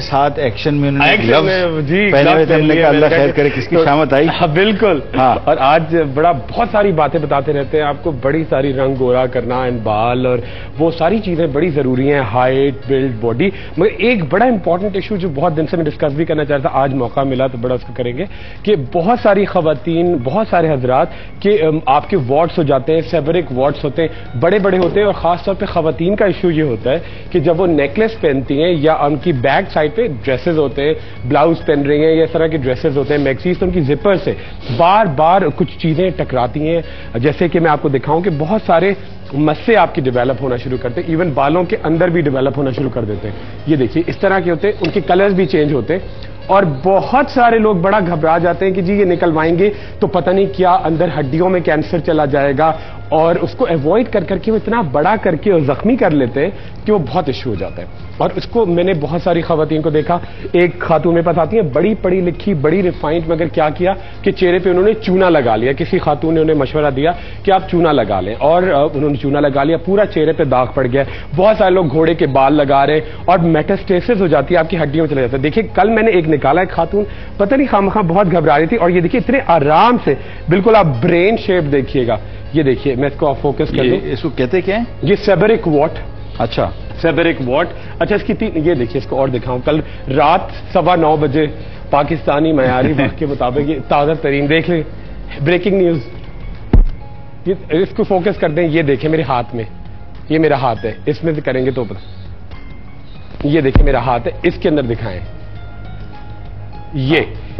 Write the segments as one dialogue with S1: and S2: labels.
S1: साथ एक्शन में उन्होंने ग्लव्स पहने हुए थे। हमने कहा अल्लाह खैर करे, किसकी शामत आई।
S2: हाँ बिल्कुल। हाँ, और आज बहुत सारी बातें बताते रहते हैं आपको, बड़ी सारी रंग गोरा करना एंड बाल और वो सारी चीजें बड़ी जरूरी हैं, हाइट बिल्ड बॉडी। मगर एक बड़ा इंपॉर्टेंट इशू जो बहुत दिन से मैं डिस्कस भी करना चाहता था, आज मौका मिला तो बड़ा उसको करेंगे कि बहुत सारी खवातीन, बहुत सारे हजरात के आपके वार्ड्स हो जाते हैं, सेबरिक वार्ड्स होते हैं, बड़े बड़े होते हैं। और खासतौर पर खवातीन का इशू ये होता है कि जब वो नेकलेस पहनती हैं या उनकी बैक साइड पे ड्रेसेस होते हैं, ब्लाउज पहन रही हैं या इस तरह के ड्रेसेस होते हैं मैक्सीज, तो उनकी जिपर से बार बार कुछ चीजें टकराती हैं। जैसे कि मैं आपको दिखाऊं कि बहुत सारे मस्से आपकी डेवलप होना शुरू करते हैं, इवन बालों के अंदर भी डेवलप होना शुरू कर देते हैं। ये देखिए इस तरह के होते हैं, उनके कलर्स भी चेंज होते हैं। और बहुत सारे लोग बड़ा घबरा जाते हैं कि जी ये निकलवाएंगे तो पता नहीं क्या अंदर हड्डियों में कैंसर चला जाएगा, और उसको अवॉइड कर करके वो इतना बड़ा करके और जख्मी कर लेते हैं कि वो बहुत इश्यू हो जाता है। और उसको मैंने बहुत सारी खवातीन को देखा, एक खातून मेरे पास आती है बड़ी पढ़ी लिखी, बड़ी रिफाइंड, मगर क्या किया कि चेहरे पे उन्होंने चूना लगा लिया। किसी खातून ने उन्हें मशवरा दिया कि आप चूना लगा लें, और उन्होंने चूना लगा लिया, पूरा चेहरे पे दाग पड़ गया। बहुत सारे लोग घोड़े के बाल लगा रहे हैं और मेटास्टेसिस हो जाती है, आपकी हड्डियों में चला जाता है। देखिए कल मैंने एक निकाला, एक खातून पता नहीं खामखा बहुत घबरा रही थी, और ये देखिए इतने आराम से बिल्कुल आप ब्रेन शेप देखिएगा। ये देखिए मैं इसको फोकस कर दूं,
S1: इसको कहते क्या है?
S2: ये सेबरिक वॉट।
S1: अच्छा,
S2: सेबरिक वॉट। अच्छा इसकी ये देखिए, इसको और दिखाऊं, कल रात 9:15 बजे पाकिस्तानी मयारी वक्त के मुताबिक ये ताजा तरीन, देख ले ब्रेकिंग न्यूज। इसको फोकस कर दें, ये देखिए मेरे हाथ में, ये मेरा हाथ है, इसमें से करेंगे तो पता। ये देखिए मेरा हाथ है, इसके अंदर दिखाएं,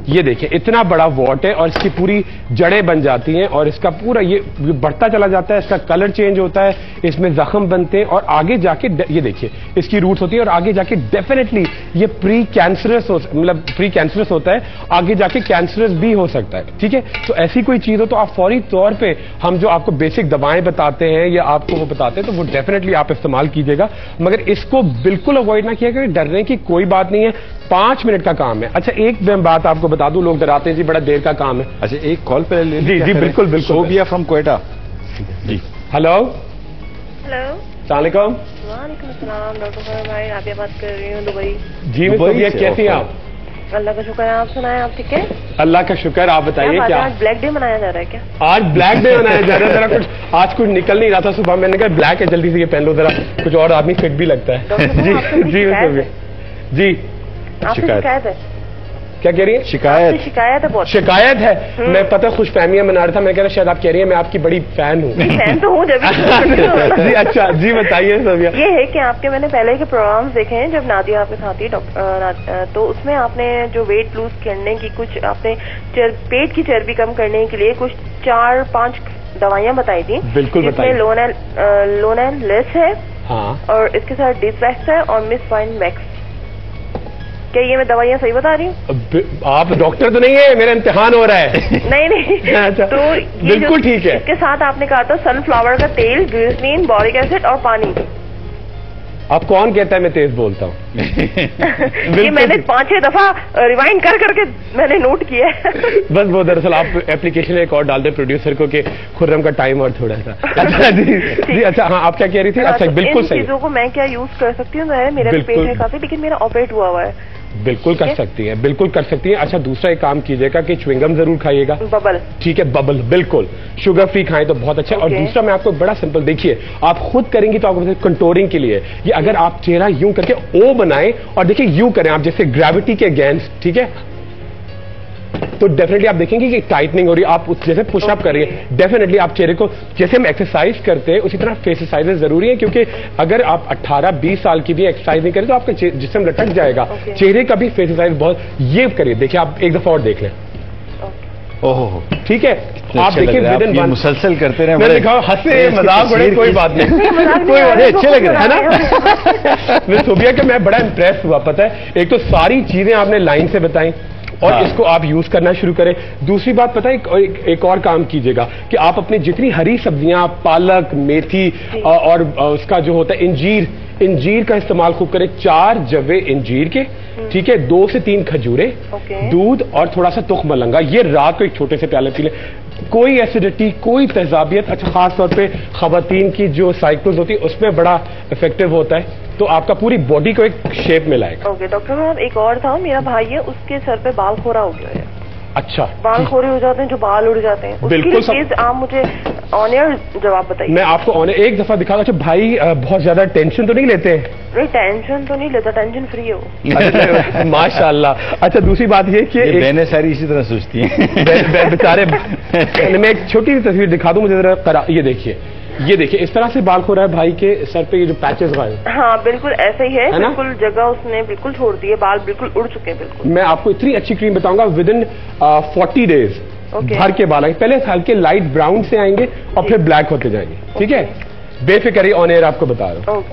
S2: ये देखिए इतना बड़ा वॉट है और इसकी पूरी जड़ें बन जाती हैं और इसका पूरा ये बढ़ता चला जाता है, इसका कलर चेंज होता है, इसमें जख्म बनते हैं और आगे जाके ये देखिए इसकी रूट्स होती है और आगे जाके डेफिनेटली ये प्री कैंसरस होता है, आगे जाके कैंसरस भी हो सकता है। ठीक है, तो ऐसी कोई चीज हो तो आप फौरी तौर पे हम जो आपको बेसिक दवाएं बताते हैं या आपको वो बताते हैं तो वो डेफिनेटली आप इस्तेमाल कीजिएगा, मगर इसको बिल्कुल अवॉइड ना किया करें। डरने की कोई बात नहीं है, 5 मिनट का काम है। अच्छा एक बात आपको बता दूं, लोग डराते हैं जी बड़ा देर का काम है।
S1: अच्छा एक कॉल पे ले
S2: जी जी बिल्कुल बिल्कुल।
S1: Sobia from Quetta ji.
S2: Hello
S3: hello,
S2: सलाम।
S3: वालेकुम सलाम डॉक्टर भाई, आप ये बात कर रही हूँ दुबई।
S2: जी सोबिया कैसी हैं आप?
S3: अल्लाह का शुक्र है, आप सुनाएं आप ठीक है?
S2: अल्लाह का शुक्र, आप बताइए क्या
S3: आज ब्लैक डे मनाया जा रहा है क्या?
S2: आज ब्लैक डे मनाया जा रहा है, जरा कुछ आज कुछ निकल नहीं रहा था सुबह, मैंने कहा ब्लैक है जल्दी से ये पहन लो, जरा कुछ और आदमी फिट भी लगता है। जी जी जी
S3: शिकायत है।
S2: क्या कह रही है?
S3: शिकायत है, बहुत
S2: शिकायत है। मैं पता खुशफहमियां मना रहा था, मैं कह रहा शायद आप कह रही है मैं आपकी बड़ी फैन हूँ।
S3: फैन तो हूँ जब
S2: जी अच्छा जी बताइए सोबिया।
S3: ये है कि आपके मैंने पहले के प्रोग्राम्स देखे हैं जब नादिया आपके साथ थी, तो उसमें आपने जो वेट लूज करने की कुछ आपने पेट की चर्बी कम करने के लिए कुछ 4-5 दवाइयाँ बताई थी।
S2: बिल्कुल
S3: बताइए। लोनैन लेस है,
S2: हाँ, और
S3: इसके साथ डिसवैक्स है और मिस फाइन मैक्स। क्या ये मैं दवाइयाँ सही बता रही हूँ?
S2: आप डॉक्टर तो नहीं है, मेरा इम्तिहान हो रहा है।
S3: नहीं
S2: अच्छा,
S3: तो
S2: बिल्कुल ठीक है।
S3: इसके साथ आपने कहा था सनफ्लावर का तेल, ग्लिसरीन, बोरिक एसिड और पानी।
S2: आप कौन कहता है मैं तेज बोलता हूँ?
S3: ये मैंने 5-6 दफा रिवाइंड कर करके मैंने नोट किया है।
S2: बस वो दरअसल आप एप्लीकेशन एक और डाल दे प्रोड्यूसर को कि खुर्रम का टाइम और थोड़ा सा। अच्छा जी अच्छा, हाँ आप क्या कह रही थी? अच्छा बिल्कुल सही।
S3: चीजों को मैं क्या यूज कर सकती हूँ? मेरा पेट है काफी, लेकिन मेरा ऑपरेट हुआ हुआ है।
S2: बिल्कुल कर सकती है, बिल्कुल कर सकती है। अच्छा दूसरा एक काम कीजिएगा कि च्युइंगम जरूर खाइएगा।
S3: बबल,
S2: ठीक है, बबल बिल्कुल शुगर फ्री खाएं तो बहुत अच्छा है। और दूसरा मैं आपको बड़ा सिंपल, देखिए आप खुद करेंगी तो आपको कंटोरिंग के लिए ये अगर आप चेहरा यूं करके ओ बनाएं और देखिए यूं करें आप जैसे ग्रेविटी के अगेंस्ट, ठीक है, तो डेफिनेटली आप देखेंगे कि टाइटनिंग हो रही है। आप जैसे पुशअप कर रही है, डेफिनेटली आप चेहरे को जैसे हम एक्सरसाइज करते हैं उसी तरह फेस एक्सरसाइज जरूरी है, क्योंकि अगर आप 18-20 साल की भी एक्सरसाइज नहीं करें तो आपका जिस्म लटक जाएगा। चेहरे का भी फेस एक्सरसाइज बहुत, ये करिए, देखिए आप एक दफा और देख लें। ओहो ठीक है, आप देखिए
S1: मुसलसल करते रहे,
S2: मैंने कहा हंसे मजाक बड़े, कोई बात नहीं, कोई अच्छे लग रहे है ना। मैं सोबिया के मैं बड़ा इंप्रेस हुआ, पता है, एक तो सारी चीजें आपने लाइन से बताई और इसको आप यूज करना शुरू करें। दूसरी बात पता है, एक और काम कीजिएगा कि आप अपनी जितनी हरी सब्जियां, पालक, मेथी और उसका जो होता है इंजीर का इस्तेमाल खूब करें। 4 जवे इंजीर के, ठीक है, 2 से 3 खजूरें, दूध और थोड़ा सा तुख मलंगा, ये रात को एक छोटे से प्याले पी लें। कोई एसिडिटी, कोई तेजाबियत। अच्छा, खास तौर पे खवातीन की जो साइकिल्स होती है उसमें बड़ा इफेक्टिव होता है, तो आपका पूरी बॉडी को एक शेप में लाएगा।
S3: ओके डॉक्टर साहब, एक और था, मेरा भाई है, उसके सर पे बाल खोरा हो गया है।
S2: अच्छा,
S3: बाल खोरे हो जाते हैं, जो बाल उड़ जाते हैं,
S2: बिल्कुल
S3: प्लीज आप मुझे ऑन एयर जवाब बताइए।
S2: मैं आपको ऑन एक दफा दिखाऊंगा। अच्छा भाई, बहुत ज्यादा टेंशन तो नहीं लेते हैं?
S3: नहीं, टेंशन तो नहीं लेता, टेंशन फ्री हो।
S2: माशाल्लाह। अच्छा, दूसरी बात ये कि
S1: बहनें सारी इसी तरह सोचती हैं।
S2: बेचारे, मैं एक छोटी सी तस्वीर दिखा दूं, मुझे जरा। ये देखिए, ये देखिए, इस तरह से बाल खो रहा है भाई के सर पे, ये जो पैचेस गए।
S3: हाँ बिल्कुल ऐसा ही है,
S2: ना?
S3: बिल्कुल जगह उसने बिल्कुल छोड़ दी है, बाल बिल्कुल उड़ चुके हैं बिल्कुल।
S2: मैं आपको इतनी अच्छी क्रीम बताऊंगा, विद इन 40 डेज भर के बाल आएंगे। पहले हल्के लाइट ब्राउन से आएंगे और फिर ब्लैक होते जाएंगे। ठीक है, बेफिक्र ऑन एयर आपको बता रहा हूँ।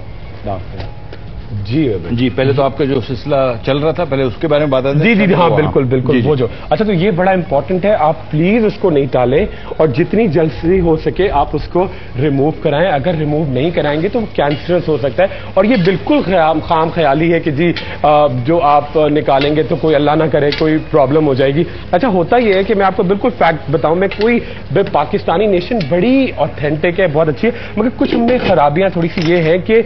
S2: जी,
S1: पहले तो आपका जो सिलसिला चल रहा था, पहले उसके बारे में बता दें।
S2: जी, हाँ, बिल्कुल बिल्कुल, वो जो। अच्छा, तो ये बड़ा इंपॉर्टेंट है, आप प्लीज उसको नहीं टालें और जितनी जल्द से हो सके आप उसको रिमूव कराएं। अगर रिमूव नहीं कराएंगे तो कैंसरस हो सकता है, और ये बिल्कुल खाम ख्याली है कि जी जो आप निकालेंगे तो कोई अल्लाह ना करे कोई प्रॉब्लम हो जाएगी। अच्छा, होता ये है कि मैं आपको बिल्कुल फैक्ट बताऊं, मैं कोई पाकिस्तानी नेशन बड़ी ऑथेंटिक है, बहुत अच्छी है, मगर कुछ उनमें खराबियां थोड़ी सी ये है कि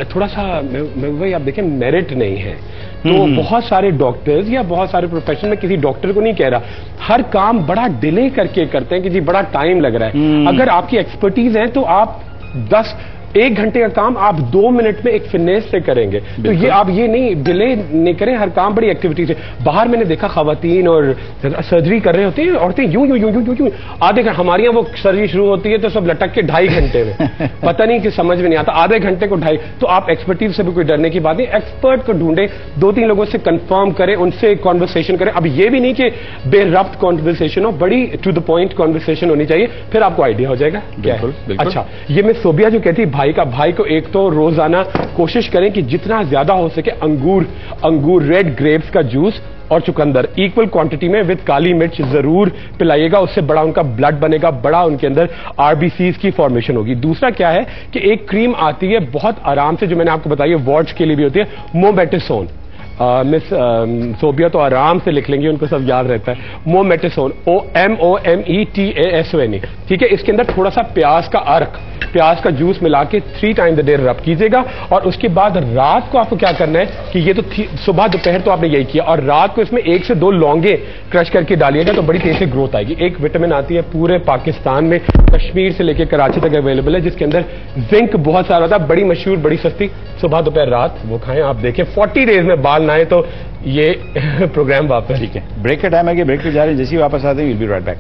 S2: थोड़ा सा वही आप देखें मेरिट नहीं है। तो बहुत सारे डॉक्टर्स या बहुत सारे प्रोफेशन में, किसी डॉक्टर को नहीं कह रहा, हर काम बड़ा डिले करके करते हैं कि जी बड़ा टाइम लग रहा है। अगर आपकी एक्सपर्टीज है तो आप 1 घंटे का काम आप 2 मिनट में एक फिनेस से करेंगे। तो ये आप ये नहीं डिले नहीं करें, हर काम बड़ी एक्टिविटी से। बाहर मैंने देखा खवातीन और सर्जरी कर रहे होते हैं, औरतें यूं यूं यूं यूं यूं आधे घंटे, हमारे यहाँ वो सर्जरी शुरू होती है तो सब लटक के 2.5 घंटे में, पता नहीं कि समझ में नहीं आता, आधे घंटे को 2.5। तो आप एक्सपर्टीज से भी कोई डरने की बात नहीं, एक्सपर्ट को ढूंढे, 2-3 लोगों से कंफर्म करें, उनसे कॉन्वर्सेशन करें। अब ये भी नहीं कि बेरब्त कॉन्वर्सेशन हो, बड़ी टू द पॉइंट कॉन्वर्सेशन होनी चाहिए, फिर आपको आइडिया हो जाएगा क्या है। अच्छा, ये मैं सोबिया जो कहती भाई को एक तो रोजाना कोशिश करें कि जितना ज्यादा हो सके अंगूर रेड ग्रेप्स का जूस और चुकंदर इक्वल क्वांटिटी में विद काली मिर्च जरूर पिलाइएगा। उससे बड़ा उनका ब्लड बनेगा, बड़ा उनके अंदर आरबीसीज की फॉर्मेशन होगी। दूसरा क्या है कि एक क्रीम आती है बहुत आराम से, जो मैंने आपको बताई है, वार्ड्स के लिए भी होती है, मोमेटासोन। मिस सोबिया तो आराम से लिख लेंगे, उनको सब याद रहता है। Mometasone, MOMETASON। ठीक है, इसके अंदर थोड़ा सा प्याज का अर्क, प्याज का जूस मिला के 3 टाइम द डे रब कीजिएगा, और उसके बाद रात को आपको क्या करना है कि ये तो सुबह दोपहर तो आपने यही किया, और रात को इसमें 1 से 2 लौंगे क्रश करके डालिएगा तो बड़ी तेज से ग्रोथ आएगी। एक विटामिन आती है पूरे पाकिस्तान में, कश्मीर से लेकर कराची तक अवेलेबल है, जिसके अंदर जिंक बहुत सारा होता है, बड़ी मशहूर, बड़ी सस्ती। सुबह दोपहर रात वो खाएं, आप देखें 40 डेज में बाल ना आए तो ये प्रोग्राम वापस।
S1: ठीक है, ब्रेक का टाइम है कि ब्रेक पे जा रहे हैं, जैसे ही वापस आते हैं, will be right back.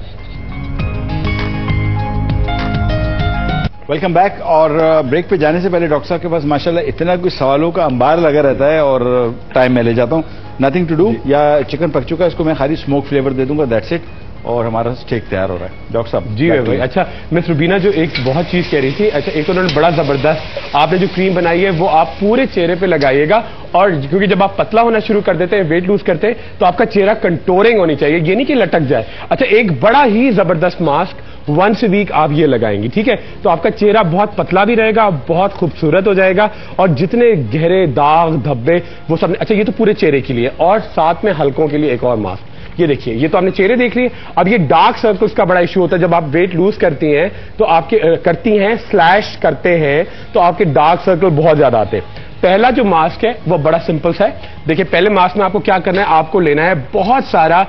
S1: Welcome back. और ब्रेक पे जाने से पहले डॉक्टर साहब के पास माशाल्लाह इतना कुछ सवालों का अंबार लगा रहता है, और टाइम मैं ले जाता हूँ। नथिंग टू डू, या चिकन पक चुका है, इसको मैं खाली स्मोक फ्लेवर दे दूंगा, दैट्स इट, और हमारा स्टेक तैयार हो रहा है। डॉक्टर साहब
S2: जी भाई। अच्छा, मिस रुबीना जो एक बहुत चीज कह रही थी, अच्छा एक उन्होंने बड़ा जबरदस्त, आपने जो क्रीम बनाई है वो आप पूरे चेहरे पे लगाइएगा, और क्योंकि जब आप पतला होना शुरू कर देते हैं, वेट लूज करते हैं, तो आपका चेहरा कंटोरिंग होनी चाहिए, ये नहीं कि लटक जाए। अच्छा, एक बड़ा ही जबरदस्त मास्क वंस वीक आप ये लगाएंगी, ठीक है, तो आपका चेहरा बहुत पतला भी रहेगा, बहुत खूबसूरत हो जाएगा, और जितने गहरे दाग धब्बे वो सब। अच्छा, ये तो पूरे चेहरे के लिए, और साथ में हल्कों के लिए एक और मास्क। ये देखिए, ये तो आपने चेहरे देख लिए। अब ये डार्क सर्कल्स का बड़ा इशू होता है, जब आप वेट लूज करती हैं तो आपके करती हैं स्लैश करते हैं तो आपके डार्क सर्कल बहुत ज्यादा आते हैं। पहला जो मास्क है वो बड़ा सिंपल सा है। देखिए, पहले मास्क में आपको क्या करना है, आपको लेना है बहुत सारा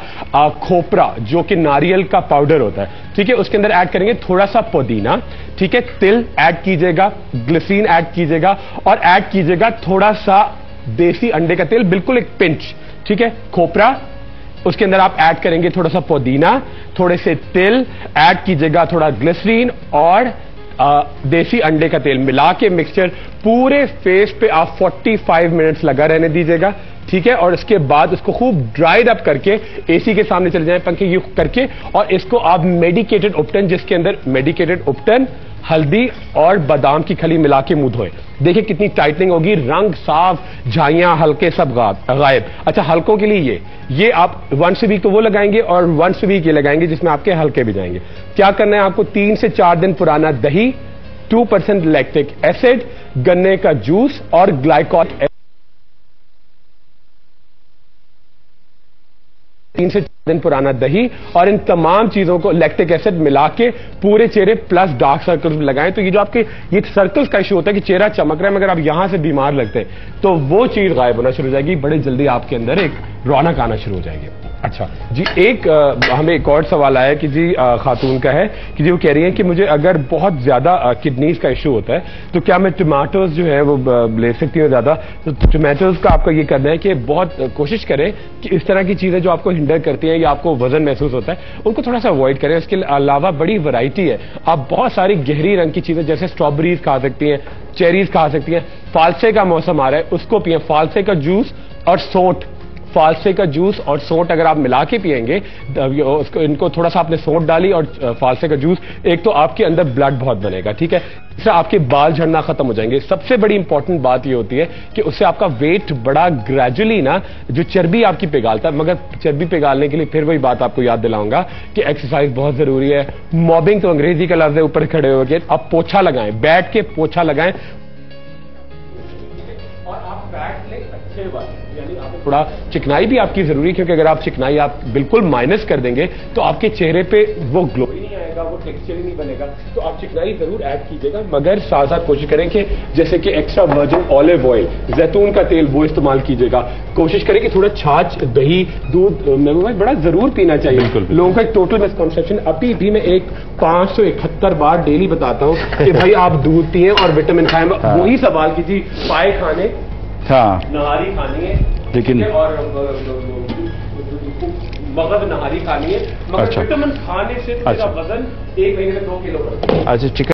S2: खोपरा, जो कि नारियल का पाउडर होता है, ठीक है, उसके अंदर ऐड करेंगे थोड़ा सा पुदीना, ठीक है, तिल ऐड कीजिएगा, ग्लिसरीन ऐड कीजिएगा, और ऐड कीजिएगा थोड़ा सा देसी अंडे का तेल, बिल्कुल एक पिंच, ठीक है, खोपरा, उसके अंदर आप ऐड करेंगे थोड़ा सा पुदीना, थोड़े से तिल, ऐड कीजिएगा थोड़ा ग्लिसरीन और देसी अंडे का तेल, मिला के मिक्सचर पूरे फेस पे आप 45 मिनट्स लगा रहने दीजिएगा, ठीक है, और इसके बाद उसको खूब ड्राइड अप करके एसी के सामने चले जाएं, पंखे यूं करके, और इसको आप मेडिकेटेड उपटन, जिसके अंदर मेडिकेटेड उपटन, हल्दी और बादाम की खली मिला के मुंह धोए। देखिए कितनी टाइटनिंग होगी, रंग साफ, झाइयां हल्के सब गायब। अच्छा, हल्कों के लिए ये आप वंस वीक तो वो लगाएंगे, और वंस वीक ये लगाएंगे जिसमें आपके हल्के भी जाएंगे। क्या करना है आपको, 3 से 4 दिन पुराना दही, 2% लैक्टिक एसिड, गन्ने का जूस और ग्लाइकोल 3 से 4 दिन पुराना दही और इन तमाम चीजों को लैक्टिक एसिड मिला के पूरे चेहरे प्लस डार्क सर्कल्स में लगाएं। तो ये जो आपके ये सर्कल्स का इशू होता है कि चेहरा चमक रहा है मगर आप यहां से बीमार लगते हैं, तो वो चीज गायब होना शुरू हो जाएगी। बड़े जल्दी आपके अंदर एक रौनक आना शुरू हो जाएगी। अच्छा जी, हमें एक और सवाल आया कि जी खातून का है कि जी वो कह रही है कि मुझे अगर बहुत ज्यादा किडनीज का इशू होता है तो क्या मैं टमाटोज जो है वो ले सकती हूँ ज्यादा? तो टमाटोज का आपका ये करना है कि बहुत कोशिश करें कि इस तरह की चीजें जो आपको हिंडर करती हैं या आपको वजन महसूस होता है उनको थोड़ा सा अवॉइड करें। इसके अलावा बड़ी वैरायटी है, आप बहुत सारी गहरी रंग की चीजें जैसे स्ट्रॉबेरीज खा सकती हैं, चेरीज खा सकती हैं। फालसे का मौसम आ रहा है, उसको पिए, फालसे का जूस और सोंठ, फालसे का जूस और सोंठ अगर आप मिला के पिएंगे, इनको थोड़ा सा आपने सोंठ डाली और फालसे का जूस, एक तो आपके अंदर ब्लड बहुत बनेगा, ठीक है, इससे आपके बाल झड़ना खत्म हो जाएंगे। सबसे बड़ी इंपॉर्टेंट बात ये होती है कि उससे आपका वेट बड़ा ग्रेजुअली ना जो चर्बी आपकी पिघालता है, मगर चर्बी पिघालने के लिए फिर वही बात आपको याद दिलाऊंगा कि एक्सरसाइज बहुत जरूरी है। मॉबिंग तो अंग्रेजी का लफ्ज है, ऊपर खड़े होकर आप पोछा लगाएं, बैठ के पोछा लगाएं और आप बैठ लें अच्छे वाले, यानी आप थोड़ा चिकनाई भी आपकी जरूरी है, क्योंकि अगर आप चिकनाई आप बिल्कुल माइनस कर देंगे तो आपके चेहरे पे वो ग्लो ही नहीं आएगा, वो टेक्सचर ही नहीं बनेगा। तो आप चिकनाई जरूर ऐड कीजिएगा, मगर साथ साथ कोशिश करें कि जैसे कि एक्स्ट्रा वर्जिन ऑलिव ऑयल, जैतून का तेल, वो इस्तेमाल कीजिएगा। कोशिश करें कि थोड़ा छाछ, दही, दूध भाई बड़ा जरूर पीना चाहिए।
S1: बिल्कुल।
S2: लोगों का एक टोटल मिसकॉन्सेप्शन अभी भी मैं 571 बार डेली बताता हूँ कि भाई आप दूध पिए और विटामिन खाएं। वही सवाल कीजिए, पाए खाने,
S1: हाँ,
S2: नहारी खानी है
S1: लेकिन
S2: और मगज नहारी खानी है, मगर
S1: अच्छा,
S2: विटामिन खाने से तेरा वजन 1 महीने में 2 किलो बढ़ता है।
S1: अच्छा, चिकन